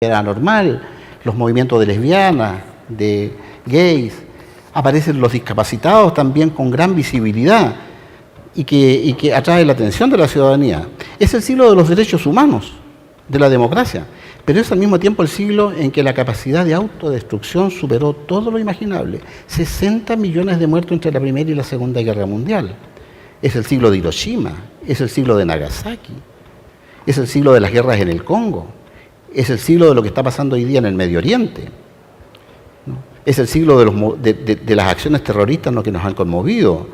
era normal, los movimientos de lesbianas, de gays, aparecen los discapacitados también con gran visibilidad y que atrae la atención de la ciudadanía. Es el siglo de los derechos humanos, de la democracia, pero es al mismo tiempo el siglo en que la capacidad de autodestrucción superó todo lo imaginable. 60 millones de muertos entre la Primera y la Segunda Guerra Mundial. Es el siglo de Hiroshima, es el siglo de Nagasaki, es el siglo de las guerras en el Congo, es el siglo de lo que está pasando hoy día en el Medio Oriente, ¿no? Es el siglo de las acciones terroristas, ¿no?, que nos han conmovido,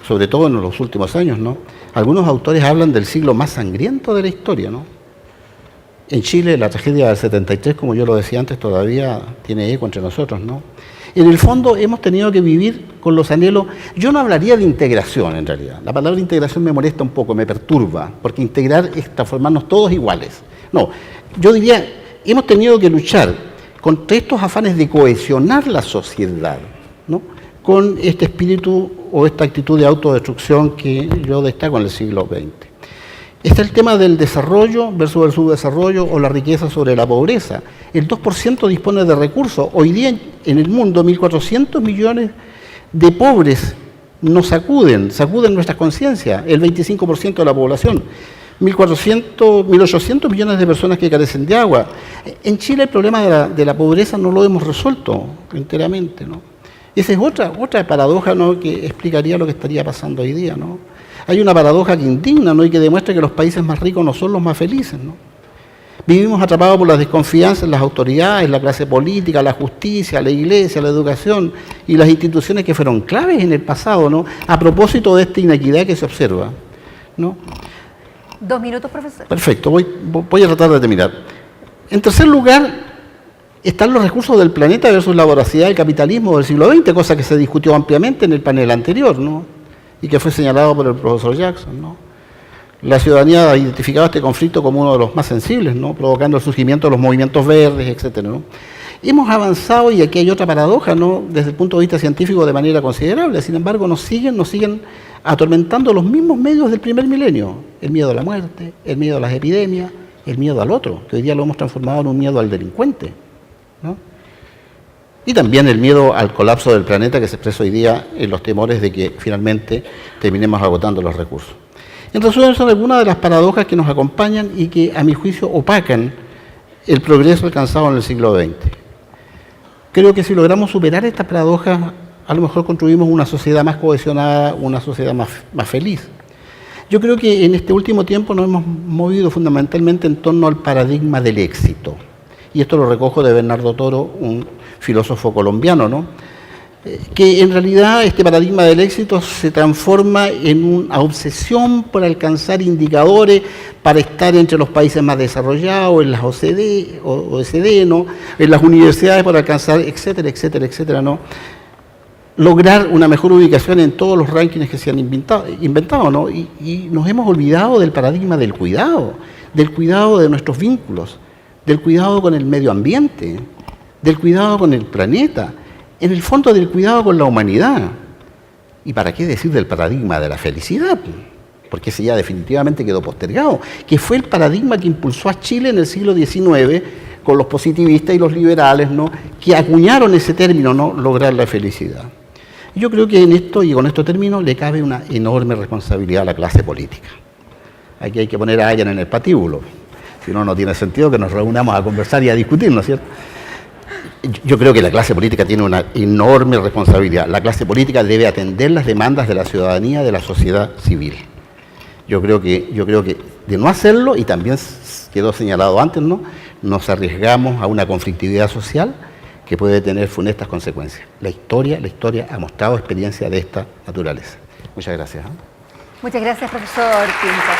sobre todo en los últimos años, ¿no? Algunos autores hablan del siglo más sangriento de la historia, ¿no? En Chile, la tragedia del 73, como yo lo decía antes, todavía tiene eco entre nosotros, ¿no? En el fondo hemos tenido que vivir con los anhelos. Yo no hablaría de integración, en realidad. La palabra integración me molesta un poco, me perturba, porque integrar es transformarnos todos iguales. No, yo diría, hemos tenido que luchar contra estos afanes de cohesionar la sociedad, ¿no?, con este espíritu o esta actitud de autodestrucción que yo destaco en el siglo XX. Está el tema del desarrollo versus el subdesarrollo o la riqueza sobre la pobreza. El 2% dispone de recursos. Hoy día en el mundo 1.400 millones de pobres nos sacuden nuestras conciencias, el 25% de la población. 1.800 millones de personas que carecen de agua. En Chile el problema de la pobreza no lo hemos resuelto enteramente, ¿no? Esa es otra paradoja, ¿no?, que explicaría lo que estaría pasando hoy día, ¿no? Hay una paradoja que indigna, ¿no?, y que demuestra que los países más ricos no son los más felices, ¿no? Vivimos atrapados por la desconfianza en las autoridades, la clase política, la justicia, la iglesia, la educación y las instituciones que fueron claves en el pasado, ¿no?, a propósito de esta inequidad que se observa, ¿no? 2 minutos, profesor. Perfecto, voy a tratar de terminar. En tercer lugar, están los recursos del planeta versus la voracidad del capitalismo del siglo XX, cosa que se discutió ampliamente en el panel anterior, ¿no?, y que fue señalado por el profesor Jackson, ¿no? La ciudadanía ha identificado este conflicto como uno de los más sensibles, ¿no?, provocando el surgimiento de los movimientos verdes, etcétera, ¿no? Hemos avanzado, y aquí hay otra paradoja, ¿no?, desde el punto de vista científico de manera considerable. Sin embargo, nos siguen atormentando los mismos medios del primer milenio: el miedo a la muerte, el miedo a las epidemias, el miedo al otro, que hoy día lo hemos transformado en un miedo al delincuente, ¿no? Y también el miedo al colapso del planeta, que se expresa hoy día en los temores de que finalmente terminemos agotando los recursos. En resumen, son algunas de las paradojas que nos acompañan y que, a mi juicio, opacan el progreso alcanzado en el siglo XX. Creo que si logramos superar estas paradojas, a lo mejor construimos una sociedad más cohesionada, una sociedad más feliz. Yo creo que en este último tiempo nos hemos movido fundamentalmente en torno al paradigma del éxito. Y esto lo recojo de Bernardo Toro, un filósofo colombiano, ¿no?, que en realidad este paradigma del éxito se transforma en una obsesión por alcanzar indicadores para estar entre los países más desarrollados, en las OECD, ¿no?, en las universidades para alcanzar, etcétera, etcétera, etcétera, ¿no?, lograr una mejor ubicación en todos los rankings que se han inventado, ¿no? Y nos hemos olvidado del paradigma del cuidado de nuestros vínculos, del cuidado con el medio ambiente, del cuidado con el planeta, en el fondo del cuidado con la humanidad. ¿Y para qué decir del paradigma de la felicidad? Porque ese ya definitivamente quedó postergado, que fue el paradigma que impulsó a Chile en el siglo XIX con los positivistas y los liberales, ¿no?, que acuñaron ese término, ¿no?, lograr la felicidad. Yo creo que en esto, y con esto termino, le cabe una enorme responsabilidad a la clase política. Aquí hay que poner a Allan en el patíbulo, si no, no tiene sentido que nos reunamos a conversar y a discutir, ¿no es cierto? Yo creo que la clase política tiene una enorme responsabilidad. La clase política debe atender las demandas de la ciudadanía, de la sociedad civil. Yo creo que de no hacerlo, y también quedó señalado antes, ¿no?, nos arriesgamos a una conflictividad social que puede tener funestas consecuencias. La historia ha mostrado experiencia de esta naturaleza. Muchas gracias. Muchas gracias, profesor Pinto.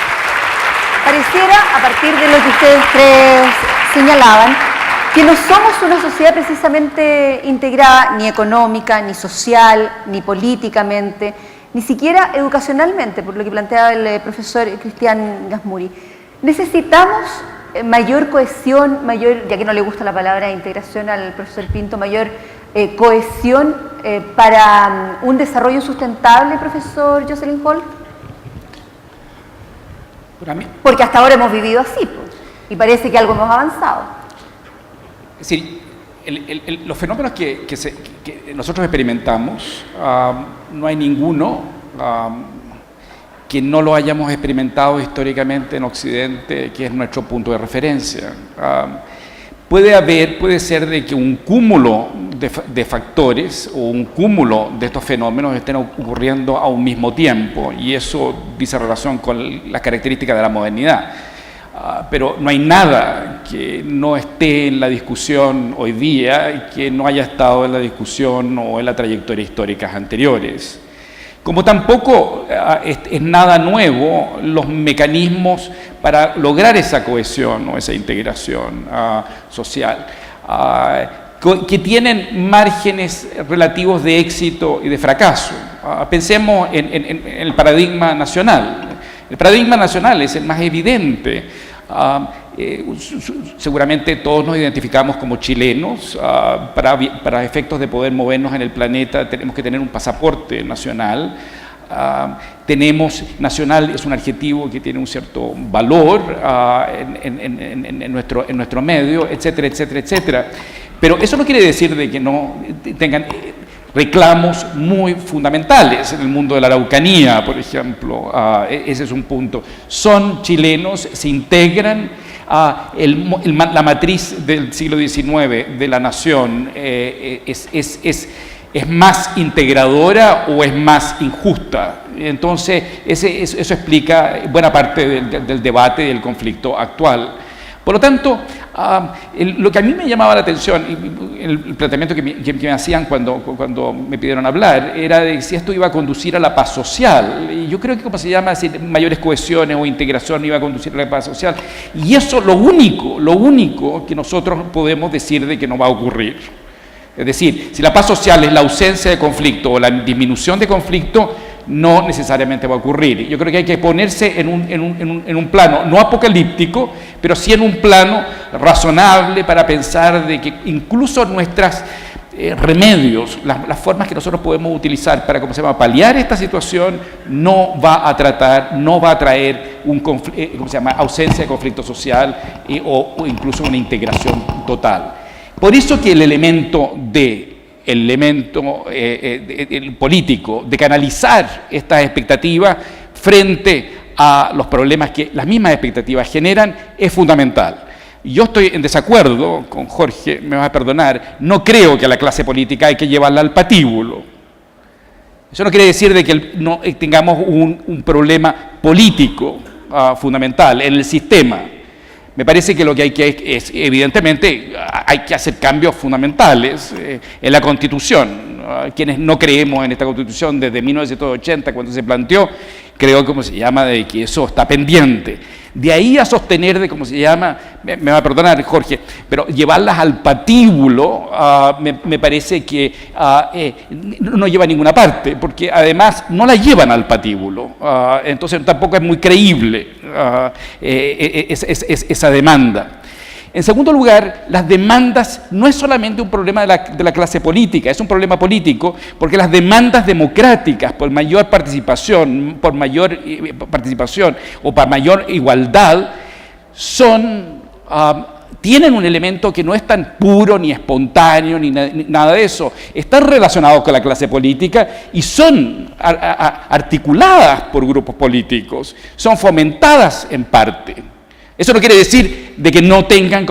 Pareciera, a partir de lo que ustedes tres señalaban, que no somos una sociedad precisamente integrada ni económica, ni social, ni políticamente, ni siquiera educacionalmente, por lo que planteaba el profesor Cristian Gasmuri. Necesitamos mayor cohesión, ya que no le gusta la palabra integración al profesor Pinto, mayor cohesión para un desarrollo sustentable, profesor Jocelyn Hall. Para mí. Porque hasta ahora hemos vivido así, pues, y parece que algo hemos avanzado. Es decir, los fenómenos que nosotros experimentamos, no hay ninguno que no lo hayamos experimentado históricamente en Occidente, que es nuestro punto de referencia. Puede ser de que un cúmulo de factores o un cúmulo de estos fenómenos estén ocurriendo a un mismo tiempo, y eso dice relación con las características de la modernidad. Pero no hay nada que no esté en la discusión hoy día y que no haya estado en la discusión o en la trayectoria históricas anteriores. Como tampoco es nada nuevo los mecanismos para lograr esa cohesión o esa integración social, que tienen márgenes relativos de éxito y de fracaso. Pensemos en el paradigma nacional. El paradigma nacional es el más evidente. Seguramente todos nos identificamos como chilenos. Para efectos de poder movernos en el planeta tenemos que tener un pasaporte nacional. Nacional es un adjetivo que tiene un cierto valor en nuestro medio, etcétera, etcétera, etcétera. Pero eso no quiere decir de que no tengan reclamos muy fundamentales en el mundo de la Araucanía, por ejemplo. Ese es un punto. Son chilenos, se integran. La matriz del siglo XIX de la nación es más integradora o es más injusta. Entonces, eso explica buena parte del debate y del conflicto actual. Por lo tanto, lo que a mí me llamaba la atención, el planteamiento que me hacían cuando me pidieron hablar, era de si esto iba a conducir a la paz social. Y yo creo que, como se llama, si mayores cohesiones o integración iba a conducir a la paz social. Y eso lo único que nosotros podemos decir de que no va a ocurrir. Es decir, si la paz social es la ausencia de conflicto o la disminución de conflicto, no necesariamente va a ocurrir. Yo creo que hay que ponerse en un plano, no apocalíptico, pero sí en un plano razonable para pensar de que incluso nuestros remedios, las formas que nosotros podemos utilizar para, como se llama, paliar esta situación, no va a traer ausencia de conflicto social o incluso una integración total. Por eso que el elemento político de canalizar estas expectativas frente a los problemas que las mismas expectativas generan es fundamental. Yo estoy en desacuerdo con Jorge, me va a perdonar, no creo que a la clase política hay que llevarla al patíbulo. Eso no quiere decir de que no tengamos un problema político fundamental en el sistema. Me parece que lo que hay que es, evidentemente, hay que hacer cambios fundamentales en la Constitución. Quienes no creemos en esta Constitución desde 1980, cuando se planteó, creo de que eso está pendiente. De ahí a sostener de, me va a perdonar Jorge, pero llevarlas al patíbulo me parece que no lleva a ninguna parte, porque además no la llevan al patíbulo, entonces tampoco es muy creíble esa demanda. En segundo lugar, las demandas no es solamente un problema de la clase política, es un problema político porque las demandas democráticas por mayor participación o para mayor igualdad tienen un elemento que no es tan puro ni espontáneo ni nada de eso. Están relacionados con la clase política y son articuladas por grupos políticos, son fomentadas en parte. Eso no quiere decir de que no tengan,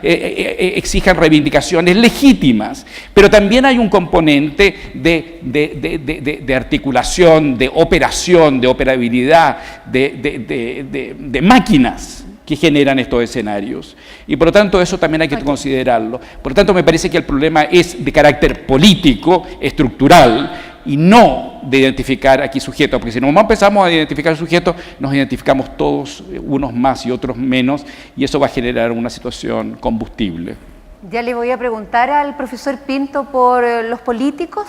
exijan reivindicaciones legítimas, pero también hay un componente de articulación, de operación, de operabilidad, de máquinas que generan estos escenarios. Y por lo tanto eso también hay que considerarlo. Por lo tanto me parece que el problema es de carácter político, estructural, y no de identificar aquí sujetos, porque si no empezamos a identificar sujetos, nos identificamos todos, unos más y otros menos, y eso va a generar una situación combustible. Ya le voy a preguntar al profesor Pinto por los políticos,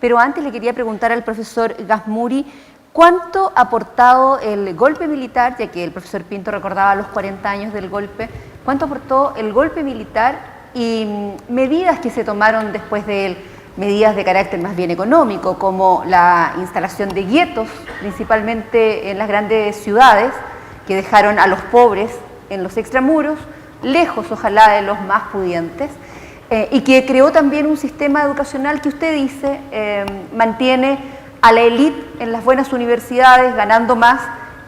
pero antes le quería preguntar al profesor Gazmuri, ¿cuánto ha aportado el golpe militar, ya que el profesor Pinto recordaba los 40 años del golpe, cuánto aportó el golpe militar y medidas que se tomaron después de él? Medidas de carácter más bien económico, como la instalación de guetos, principalmente en las grandes ciudades, que dejaron a los pobres en los extramuros, lejos ojalá de los más pudientes, y que creó también un sistema educacional que usted dice mantiene a la élite en las buenas universidades ganando más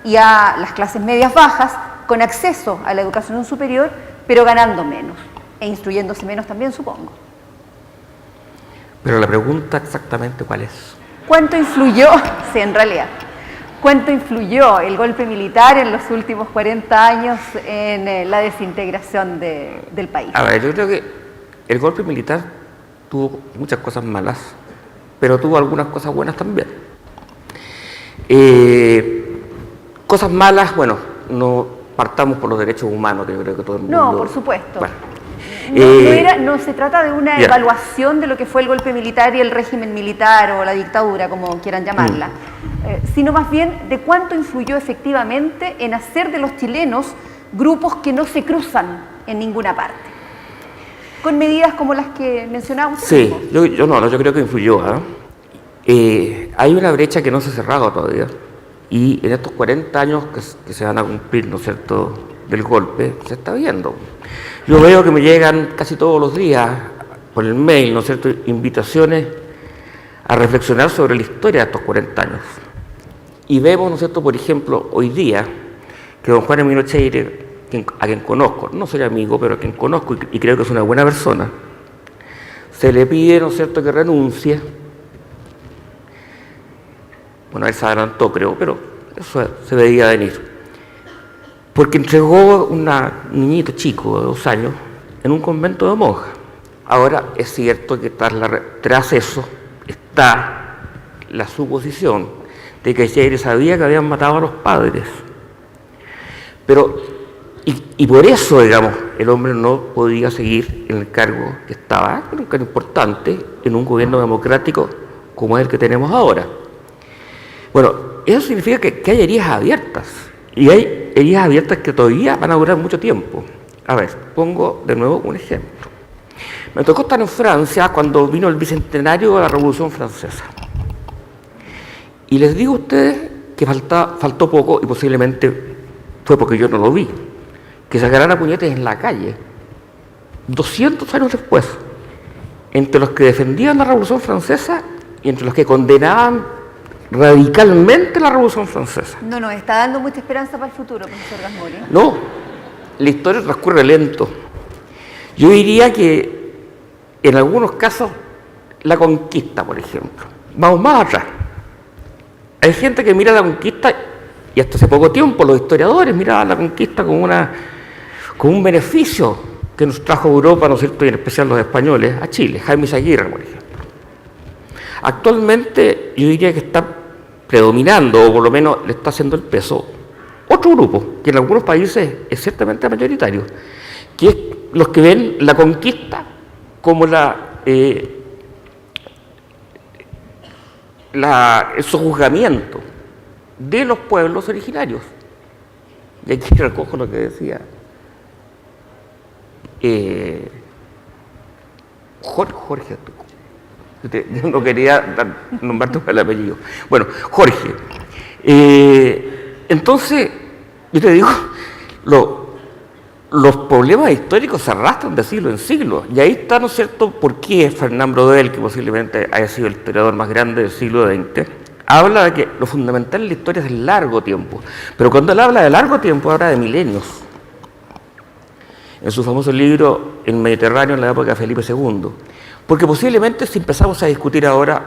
y a las clases medias bajas con acceso a la educación superior, pero ganando menos e instruyéndose menos también, supongo. Pero la pregunta exactamente ¿cuál es? ¿Cuánto influyó, sí, en realidad, cuánto influyó el golpe militar en los últimos 40 años en la desintegración del país? A ver, yo creo que el golpe militar tuvo muchas cosas malas, pero tuvo algunas cosas buenas también. Cosas malas, bueno, no partamos por los derechos humanos, que yo creo que todo el mundo... No, por supuesto. Bueno, no se trata de una evaluación de lo que fue el golpe militar y el régimen militar o la dictadura, como quieran llamarla, sino más bien de cuánto influyó efectivamente en hacer de los chilenos grupos que no se cruzan en ninguna parte, con medidas como las que mencionaba usted. Sí, yo creo que influyó. Hay una brecha que no se ha cerrado todavía, y en estos 40 años que se van a cumplir, ¿no es cierto?, del golpe, se está viendo. Yo veo que me llegan casi todos los días por el mail, ¿no es cierto?, invitaciones a reflexionar sobre la historia de estos 40 años. Y vemos, ¿no es cierto?, por ejemplo, hoy día, que don Juan Emilio Cheire, a quien conozco, no soy amigo, pero a quien conozco y creo que es una buena persona, se le pide, ¿no es cierto?, que renuncie. Bueno, él se adelantó, creo, pero eso se veía venir. Porque entregó un niñito chico de 2 años en un convento de monjas. Ahora es cierto que tras eso está la suposición de que Cheire sabía que habían matado a los padres. Pero, y por eso, digamos, el hombre no podía seguir en el cargo que estaba, un cargo importante, en un gobierno democrático como es el que tenemos ahora. Bueno, eso significa que hay heridas abiertas. Y hay heridas abiertas que todavía van a durar mucho tiempo. A ver, pongo de nuevo un ejemplo. Me tocó estar en Francia cuando vino el bicentenario de la Revolución Francesa. Y les digo a ustedes que faltó poco, y posiblemente fue porque yo no lo vi, que se agarraran a puñetes en la calle, 200 años después, entre los que defendían la Revolución Francesa y entre los que condenaban radicalmente la Revolución Francesa. No nos está dando mucha esperanza para el futuro, profesor Gasmuri. No, la historia transcurre lento. Yo diría que en algunos casos la conquista, por ejemplo. Vamos más atrás. Hay gente que mira la conquista, y hasta hace poco tiempo los historiadores miraban la conquista como un beneficio que nos trajo Europa, ¿no es cierto?, y en especial los españoles, a Chile. Jaime Izaguirre, por ejemplo. Actualmente yo diría que está predominando, o por lo menos le está haciendo el peso, otro grupo, que en algunos países es ciertamente mayoritario, que es los que ven la conquista como el sojuzgamiento de los pueblos originarios. Y aquí recojo lo que decía Jorge. Yo no quería nombrarte el apellido. Bueno, Jorge. Entonces, yo te digo, los problemas históricos se arrastran de siglo en siglo. Y ahí está, ¿no es cierto?, por qué Fernand Braudel, que posiblemente haya sido el historiador más grande del siglo XX, habla de que lo fundamental en la historia es el largo tiempo. Pero cuando él habla de largo tiempo, habla de milenios. En su famoso libro El Mediterráneo en la época de Felipe II. Porque posiblemente si empezamos a discutir ahora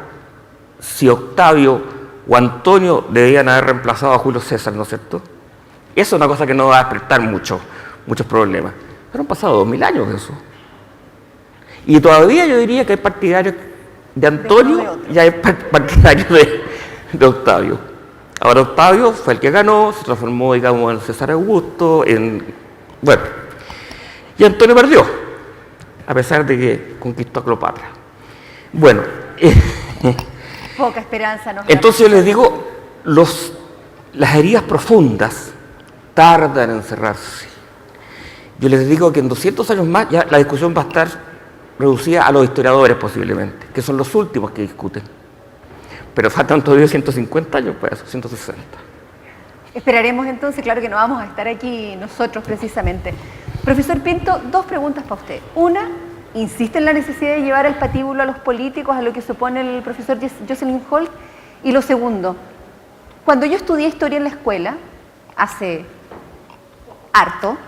si Octavio o Antonio debían haber reemplazado a Julio César, ¿no es cierto?, eso es una cosa que no va a despertar muchos problemas. Pero han pasado 2000 años de eso. Y todavía yo diría que hay partidarios de Antonio y hay partidarios de Octavio. Ahora Octavio fue el que ganó, se transformó, digamos, en César Augusto, bueno, y Antonio perdió, a pesar de que conquistó a Cleopatra. Bueno, poca esperanza nos da. Entonces yo les digo, las heridas profundas tardan en cerrarse. Yo les digo que en 200 años más ya la discusión va a estar reducida a los historiadores posiblemente, que son los últimos que discuten. Pero faltan todavía 150 años para eso, 160. Esperaremos entonces, claro que no vamos a estar aquí nosotros precisamente. Profesor Pinto, dos preguntas para usted. Una, ¿insiste en la necesidad de llevar el patíbulo a los políticos, a lo que supone el profesor Jocelyn Holt? Y lo segundo, cuando yo estudié historia en la escuela, hace harto,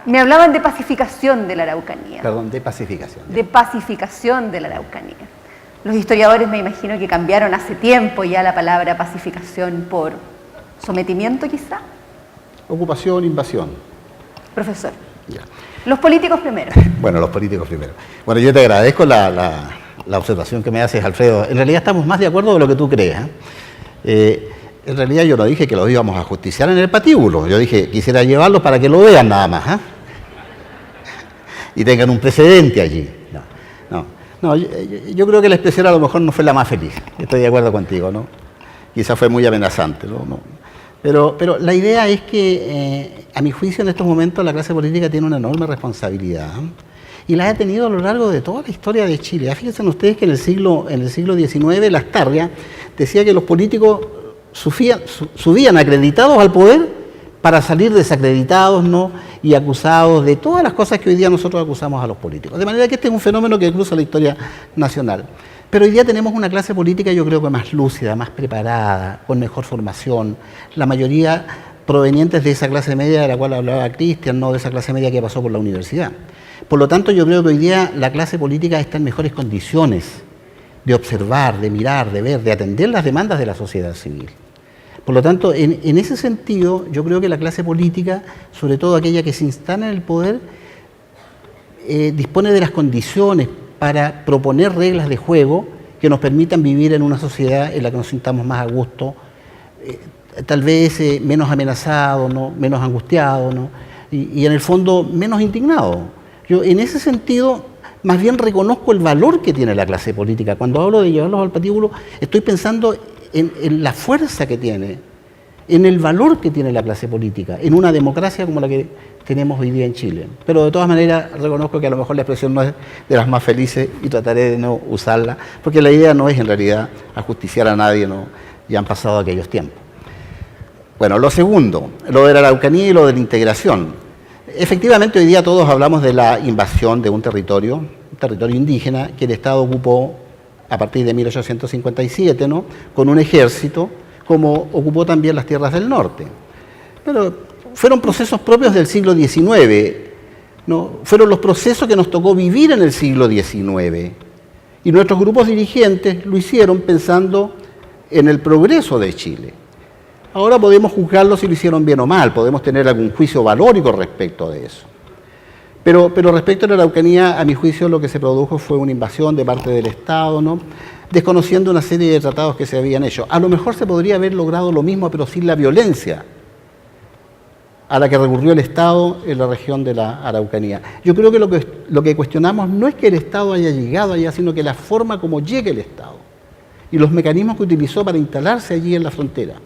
me hablaban de pacificación de la Araucanía. Perdón, de pacificación. De pacificación de la Araucanía. Los historiadores me imagino que cambiaron hace tiempo ya la palabra pacificación por sometimiento quizá. Ocupación, invasión. Profesor. Ya. Los políticos primero. Bueno, los políticos primero. Bueno, yo te agradezco la observación que me haces, Alfredo. En realidad estamos más de acuerdo de lo que tú crees. En realidad yo no dije que los íbamos a justiciar en el patíbulo. Yo dije, quisiera llevarlos para que lo vean nada más. Y tengan un precedente allí. No, yo creo que la expresión a lo mejor no fue la más feliz. Estoy de acuerdo contigo, ¿no? Quizás fue muy amenazante, ¿no? Pero la idea es que, a mi juicio, en estos momentos la clase política tiene una enorme responsabilidad. Y la ha tenido a lo largo de toda la historia de Chile. Fíjense ustedes que en el siglo XIX, Lastarria decía que los políticos subían acreditados al poder para salir desacreditados, ¿no? Y acusados de todas las cosas que hoy día nosotros acusamos a los políticos. De manera que este es un fenómeno que cruza la historia nacional. Pero hoy día tenemos una clase política, yo creo que más lúcida, más preparada, con mejor formación, la mayoría provenientes de esa clase media de la cual hablaba Cristian, no de esa clase media que pasó por la universidad. Por lo tanto, yo creo que hoy día la clase política está en mejores condiciones de observar, de mirar, de ver, de atender las demandas de la sociedad civil. Por lo tanto, en ese sentido, yo creo que la clase política, sobre todo aquella que se instala en el poder, dispone de las condiciones para proponer reglas de juego que nos permitan vivir en una sociedad en la que nos sintamos más a gusto, tal vez menos amenazados, ¿no? Menos angustiados, ¿no? Y en el fondo menos indignados. Yo en ese sentido más bien reconozco el valor que tiene la clase política. Cuando hablo de llevarlos al patíbulo, estoy pensando en la fuerza que tiene, en el valor que tiene la clase política, en una democracia como la que tenemos hoy día en Chile. Pero de todas maneras reconozco que a lo mejor la expresión no es de las más felices y trataré de no usarla, porque la idea no es en realidad ajusticiar a nadie, ¿no? Ya han pasado aquellos tiempos. Bueno, lo segundo, lo de la Araucanía y lo de la integración. Efectivamente, hoy día todos hablamos de la invasión de un territorio indígena que el Estado ocupó a partir de 1857, ¿no? Con un ejército, como ocupó también las tierras del norte. Pero fueron procesos propios del siglo XIX, ¿no? Fueron los procesos que nos tocó vivir en el siglo XIX. Y nuestros grupos dirigentes lo hicieron pensando en el progreso de Chile. Ahora podemos juzgarlo si lo hicieron bien o mal, podemos tener algún juicio valórico respecto de eso. Pero respecto a la Araucanía, a mi juicio lo que se produjo fue una invasión de parte del Estado, ¿no? Desconociendo una serie de tratados que se habían hecho. A lo mejor se podría haber logrado lo mismo, pero sin la violencia a la que recurrió el Estado en la región de la Araucanía. Yo creo que lo que cuestionamos no es que el Estado haya llegado allá, sino que la forma como llega el Estado y los mecanismos que utilizó para instalarse allí en la frontera.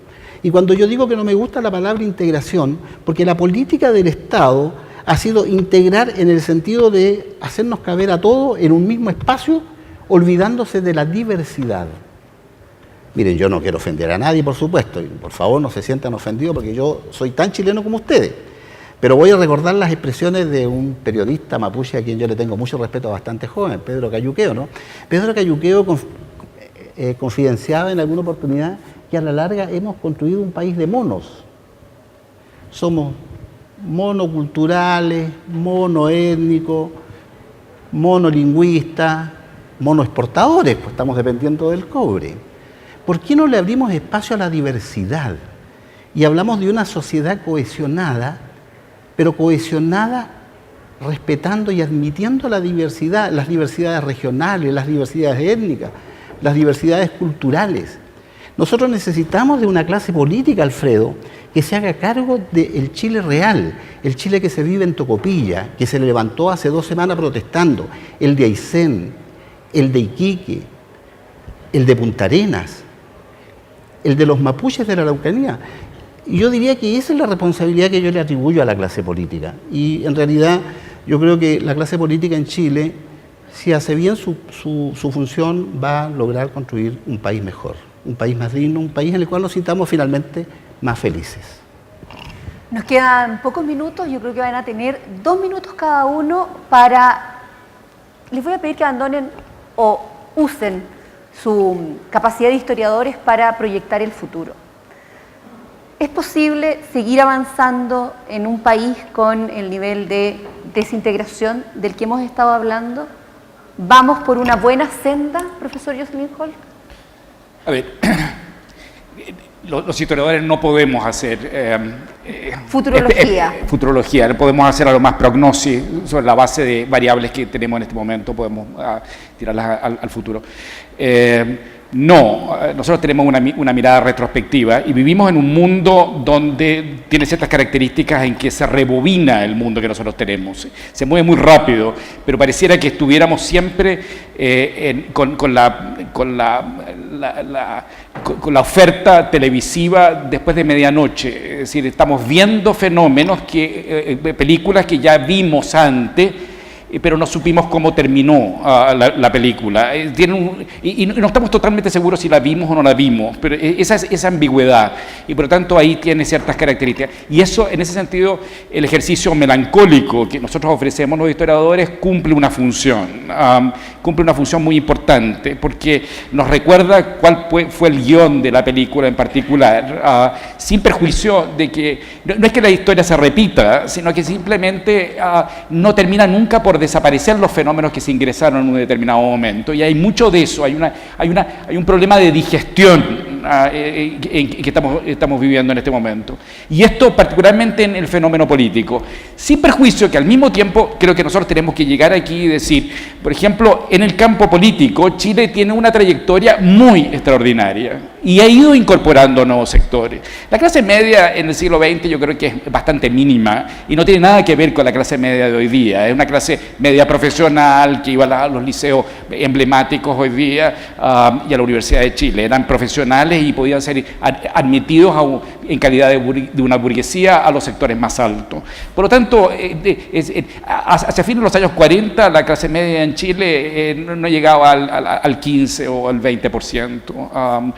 Y cuando yo digo que no me gusta la palabra integración, porque la política del Estado ha sido integrar en el sentido de hacernos caber a todos en un mismo espacio, olvidándose de la diversidad. Miren, yo no quiero ofender a nadie, por supuesto, y por favor no se sientan ofendidos porque yo soy tan chileno como ustedes. Pero voy a recordar las expresiones de un periodista mapuche a quien yo le tengo mucho respeto, bastante joven, Pedro Cayuqueo, ¿no? Pedro Cayuqueo confidenciaba en alguna oportunidad que a la larga hemos construido un país de monos. Somos monoculturales, monoétnicos, monolingüistas, monoexportadores, pues estamos dependiendo del cobre. ¿Por qué no le abrimos espacio a la diversidad? Y hablamos de una sociedad cohesionada, pero cohesionada respetando y admitiendo la diversidad, las diversidades regionales, las diversidades étnicas, las diversidades culturales. Nosotros necesitamos de una clase política, Alfredo, que se haga cargo del Chile real, el Chile que se vive en Tocopilla, que se levantó hace 2 semanas protestando, el de Aysén, el de Iquique, el de Punta Arenas, el de los mapuches de la Araucanía. Y yo diría que esa es la responsabilidad que yo le atribuyo a la clase política. Y en realidad yo creo que la clase política en Chile, si hace bien su función, va a lograr construir un país mejor, un país más digno, un país en el cual nos sintamos finalmente más felices. Nos quedan pocos minutos, yo creo que van a tener 2 minutos cada uno para... Les voy a pedir que abandonen o usen su capacidad de historiadores para proyectar el futuro. ¿Es posible seguir avanzando en un país con el nivel de desintegración del que hemos estado hablando? ¿Vamos por una buena senda, profesor Jocelyn Hall? A ver, los historiadores no podemos hacer futurología. No podemos hacer algo más prognosis sobre la base de variables que tenemos en este momento, podemos tirarlas al futuro. No, nosotros tenemos una mirada retrospectiva y vivimos en un mundo donde tiene ciertas características en que se rebobina el mundo que nosotros tenemos. Se mueve muy rápido, pero pareciera que estuviéramos siempre con la oferta televisiva después de medianoche. Es decir, estamos viendo fenómenos, películas que ya vimos antes, pero no supimos cómo terminó la película. Y no estamos totalmente seguros si la vimos o no la vimos, pero esa ambigüedad, y por lo tanto ahí tiene ciertas características. Y eso, en ese sentido, el ejercicio melancólico que nosotros ofrecemos los historiadores cumple una función muy importante, porque nos recuerda cuál fue el guión de la película en particular, sin perjuicio de que, no es que la historia se repita, sino que simplemente no termina nunca por desaparecer los fenómenos que se ingresaron en un determinado momento, y hay mucho de eso, hay un problema de digestión que estamos viviendo en este momento. Y esto particularmente en el fenómeno político, sin perjuicio que al mismo tiempo creo que nosotros tenemos que llegar aquí y decir, por ejemplo, en el campo político, Chile tiene una trayectoria muy extraordinaria y ha ido incorporando nuevos sectores. La clase media en el siglo XX yo creo que es bastante mínima y no tiene nada que ver con la clase media de hoy día. Es una clase media profesional que iba a los liceos emblemáticos hoy día y a la Universidad de Chile. Eran profesionales y podían ser admitidos en calidad de una burguesía a los sectores más altos. Por lo tanto, hacia fines de los años 40 la clase media en Chile no llegaba al 15 o al 20%.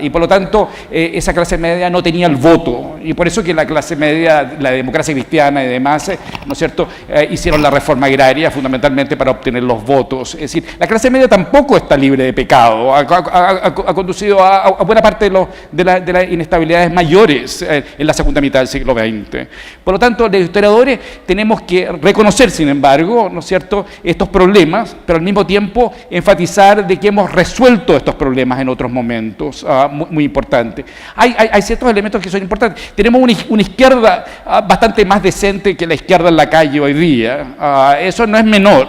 Y por lo tanto, esa clase media no tenía el voto. Y por eso que la clase media, la democracia cristiana y demás, ¿no es cierto?, hicieron la reforma agraria fundamentalmente para obtener los votos. Es decir, la clase media tampoco está libre de pecado. Ha conducido a buena parte de las inestabilidades mayores en la segunda mitad del siglo XX. Por lo tanto, los historiadores tenemos que reconocer, sin embargo, ¿no es cierto?, estos problemas, pero al mismo tiempo enfatizar de que hemos resuelto estos problemas en otros momentos muy importantes. Hay ciertos elementos que son importantes. Tenemos una izquierda bastante más decente que la izquierda en la calle hoy día. Eso no es menor.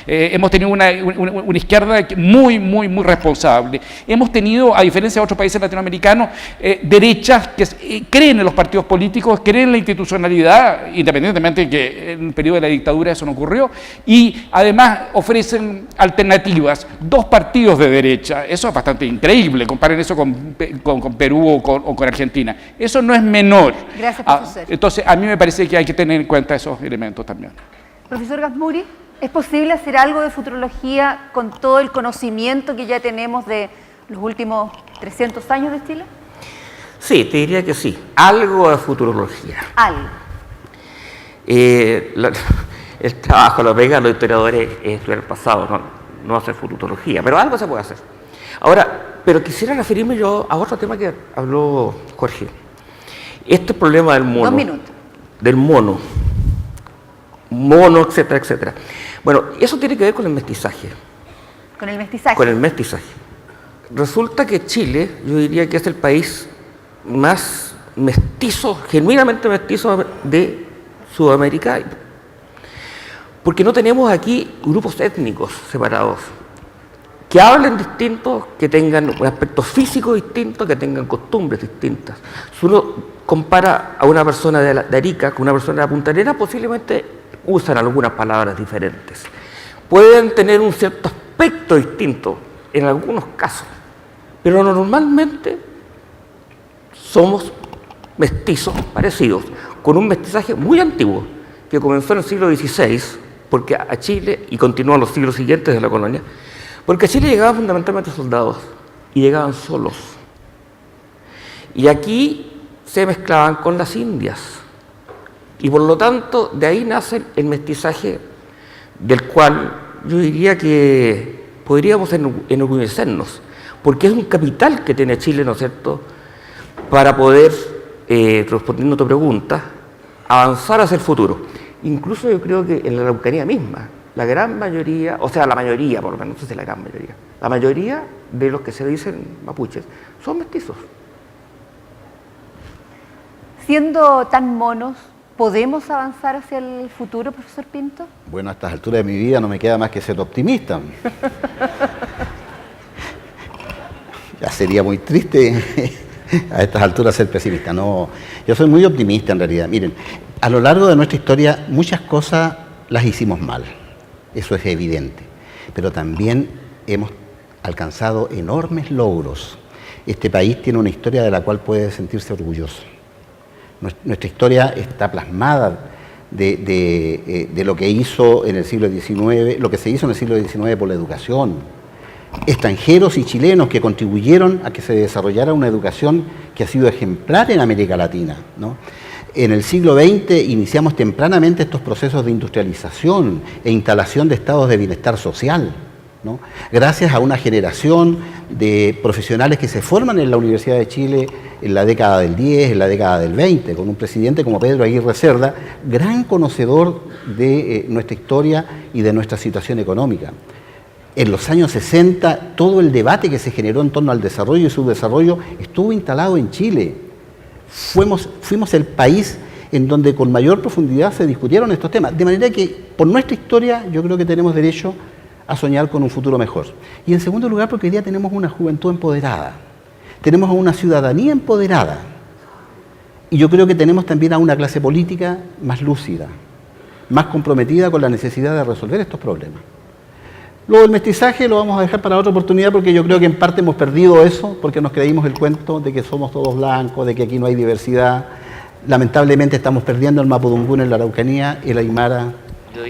Hemos tenido una izquierda muy responsable. Hemos tenido, a diferencia de otros países latinoamericanos, derechas que creen en los partidos políticos, creen en la institucionalidad, independientemente de que en el periodo de la dictadura eso no ocurrió, y además ofrecen alternativas, 2 partidos de derecha. Eso es bastante increíble, comparen eso con Perú o con Argentina. Eso no es menor. Gracias, profesor. Entonces, a mí me parece que hay que tener en cuenta esos elementos también. Profesor Gazmuri, ¿es posible hacer algo de futurología con todo el conocimiento que ya tenemos de los últimos 300 años de Chile? Sí, te diría que sí. Algo de futurología. Algo. El trabajo, la pega de los historiadores es estudiar el pasado, no hacer futurología, pero algo se puede hacer. Ahora, pero quisiera referirme yo a otro tema que habló Jorge. Este problema del mono. 2 minutos. Del mono, etcétera, etcétera. Bueno, eso tiene que ver con el mestizaje. ¿Con el mestizaje? Con el mestizaje. Resulta que Chile, yo diría que es el país más mestizo, genuinamente mestizo de Sudamérica, porque no tenemos aquí grupos étnicos separados, que hablen distintos, que tengan un aspecto físico distinto, que tengan costumbres distintas. Si uno compara a una persona de Arica con una persona de Punta Arenas, posiblemente usan algunas palabras diferentes. Pueden tener un cierto aspecto distinto en algunos casos, pero normalmente somos mestizos parecidos, con un mestizaje muy antiguo, que comenzó en el siglo XVI, porque a Chile, y continuó en los siglos siguientes de la colonia, porque a Chile llegaban fundamentalmente soldados, y llegaban solos. Y aquí se mezclaban con las indias. Y por lo tanto, de ahí nace el mestizaje del cual yo diría que podríamos enorgullecernos, porque es un capital que tiene Chile, ¿no es cierto?, para poder, respondiendo a tu pregunta, avanzar hacia el futuro. Incluso yo creo que en la Araucanía misma, la gran mayoría, o sea, la mayoría, por lo menos, no sé si la gran mayoría, la mayoría de los que se dicen mapuches son mestizos. Siendo tan monos, ¿podemos avanzar hacia el futuro, profesor Pinto? Bueno, a estas alturas de mi vida no me queda más que ser optimista. Ya sería muy triste a estas alturas ser pesimista. No, yo soy muy optimista en realidad. Miren, a lo largo de nuestra historia muchas cosas las hicimos mal, eso es evidente, pero también hemos alcanzado enormes logros. Este país tiene una historia de la cual puede sentirse orgulloso. Nuestra historia está plasmada de lo que hizo en el siglo XIX, lo que se hizo en el siglo XIX por la educación. Extranjeros y chilenos que contribuyeron a que se desarrollara una educación que ha sido ejemplar en América Latina, ¿no? En el siglo XX iniciamos tempranamente estos procesos de industrialización e instalación de estados de bienestar social, ¿no? Gracias a una generación de profesionales que se forman en la Universidad de Chile en la década del 10, en la década del 20, con un presidente como Pedro Aguirre Cerda, gran conocedor de nuestra historia y de nuestra situación económica. En los años 60, todo el debate que se generó en torno al desarrollo y subdesarrollo estuvo instalado en Chile. Fuimos el país en donde con mayor profundidad se discutieron estos temas. De manera que, por nuestra historia, yo creo que tenemos derecho a soñar con un futuro mejor. Y en segundo lugar, porque hoy día tenemos una juventud empoderada. Tenemos a una ciudadanía empoderada. Y yo creo que tenemos también a una clase política más lúcida, más comprometida con la necesidad de resolver estos problemas. Luego el mestizaje lo vamos a dejar para otra oportunidad porque yo creo que en parte hemos perdido eso porque nos creímos el cuento de que somos todos blancos, de que aquí no hay diversidad. Lamentablemente estamos perdiendo el mapudungún en la Araucanía y el aymara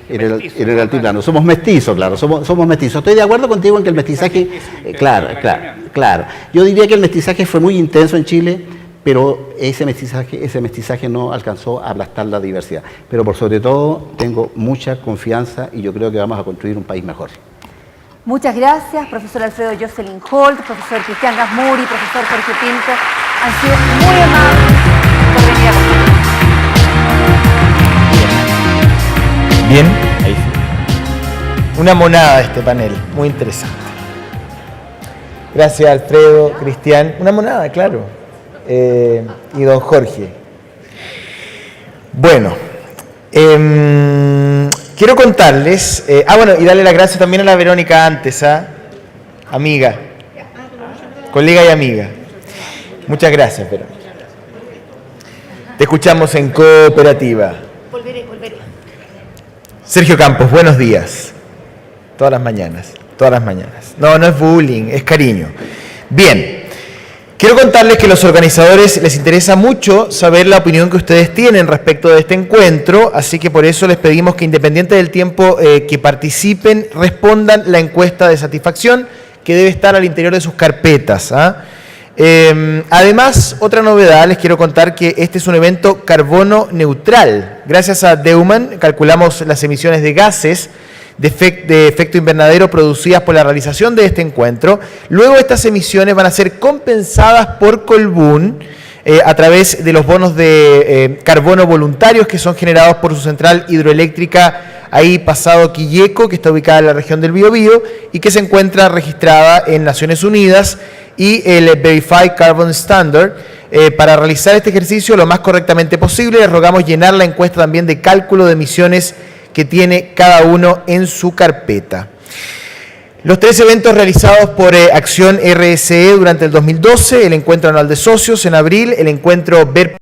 en el altiplano. Somos mestizos, claro, somos mestizos. Estoy de acuerdo contigo en que el mestizaje, claro. Yo diría que el mestizaje fue muy intenso en Chile, pero ese mestizaje no alcanzó a aplastar la diversidad. Pero por sobre todo tengo mucha confianza y yo creo que vamos a construir un país mejor. Muchas gracias, profesor Alfredo Jocelyn Holt, profesor Cristian Gasmuri, profesor Jorge Pinto. Han sido muy amables por venir a conversar. Bien, ahí sí. Una monada este panel, muy interesante. Gracias, Alfredo, Cristian. Una monada, claro. Y don Jorge. Bueno, quiero contarles, y darle las gracias también a la Verónica antes, amiga, colega y amiga. Muchas gracias, Verónica. Te escuchamos en Cooperativa. Volveré. Sergio Campos, buenos días. Todas las mañanas. No es bullying, es cariño. Bien. Quiero contarles que a los organizadores les interesa mucho saber la opinión que ustedes tienen respecto de este encuentro, así que por eso les pedimos que, independiente del tiempo que participen, respondan la encuesta de satisfacción que debe estar al interior de sus carpetas. Además, otra novedad, les quiero contar que este es un evento carbono neutral. Gracias a Deuman calculamos las emisiones de gases de efecto invernadero producidas por la realización de este encuentro. Luego estas emisiones van a ser compensadas por Colbún a través de los bonos de carbono voluntarios que son generados por su central hidroeléctrica ahí pasado Quilleco, que está ubicada en la región del Biobío y que se encuentra registrada en Naciones Unidas, y el Verified Carbon Standard. Para realizar este ejercicio lo más correctamente posible, les rogamos llenar la encuesta también de cálculo de emisiones que tiene cada uno en su carpeta. Los 3 eventos realizados por Acción RSE durante el 2012, el encuentro anual de socios en abril, el encuentro Ver